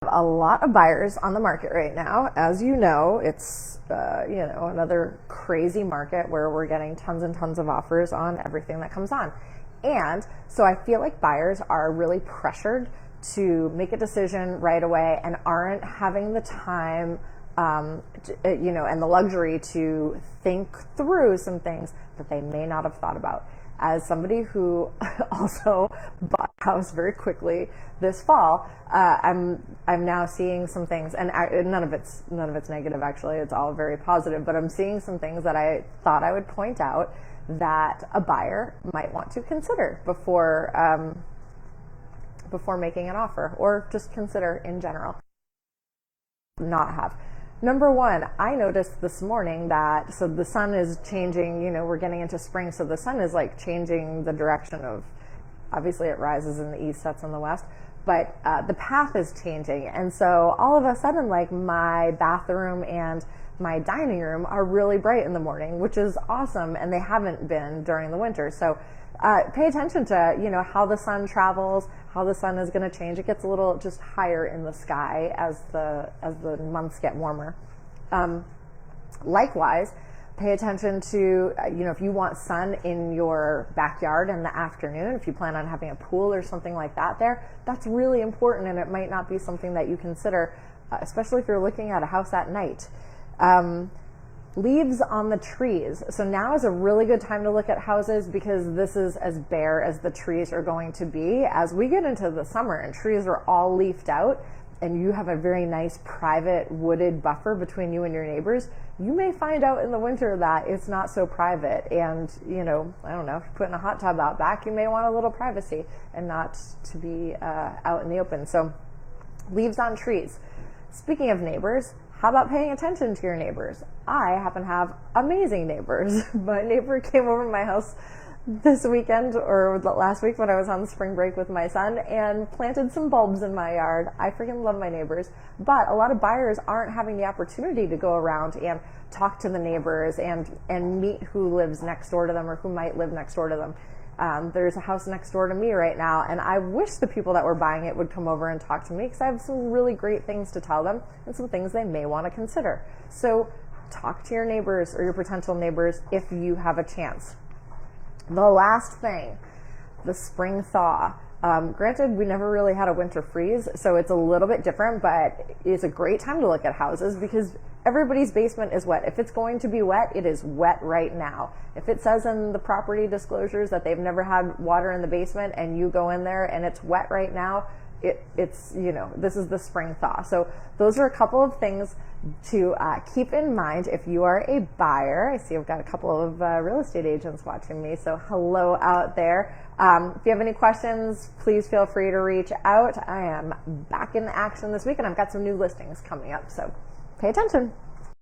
A lot of buyers on the market right now. As you know, it's another crazy market where we're getting tons and tons of offers on everything that comes on. And so I feel like buyers are really pressured to make a decision right away and aren't having the time and the luxury to think through some things that they may not have thought about. As somebody who also bought a house very quickly this fall, I'm now seeing some things, and none of it's negative actually. It's all very positive. But I'm seeing some things that I thought I would point out that a buyer might want to consider before making an offer, or just consider in general. Not have. Number one, I noticed this morning that, so the sun is changing, we're getting into spring, so the sun is like changing the direction of, obviously it rises in the east, sets in the west, but the path is changing. And so all of a sudden, like, my bathroom and my dining room are really bright in the morning, which is awesome, and they haven't been during the winter. So pay attention to, how the sun travels, how the sun is going to change. It gets a little just higher in the sky as the months get warmer. Likewise, pay attention to, if you want sun in your backyard in the afternoon, if you plan on having a pool or something like that there, that's really important, and it might not be something that you consider, especially if you're looking at a house at night. Leaves on the trees. So now is a really good time to look at houses, because this is as bare as the trees are going to be. As we get into the summer and trees are all leafed out and you have a very nice private wooded buffer between you and your neighbors, you may find out in the winter that it's not so private. And, I don't know, if you're putting a hot tub out back, you may want a little privacy and not to be out in the open. So leaves on trees. Speaking of neighbors, how about paying attention to your neighbors? I happen to have amazing neighbors. My neighbor came over to my house this weekend, or last week when I was on spring break with my son, and planted some bulbs in my yard. I freaking love my neighbors. But a lot of buyers aren't having the opportunity to go around and talk to the neighbors and meet who lives next door to them, or who might live next door to them. There's a house next door to me right now, and I wish the people that were buying it would come over and talk to me, because I have some really great things to tell them and some things they may want to consider. So talk to your neighbors or your potential neighbors if you have a chance. The last thing, the spring thaw. Granted, we never really had a winter freeze, so it's a little bit different, but it's a great time to look at houses, because everybody's basement is wet. If it's going to be wet, it is wet right now. If it says in the property disclosures that they've never had water in the basement, and you go in there and it's wet right now, it's this is the spring thaw. So those are a couple of things to keep in mind if you are a buyer. I see I've got a couple of real estate agents watching me, so hello out there. If you have any questions, please feel free to reach out. I am back in action this week, and I've got some new listings coming up, so pay attention.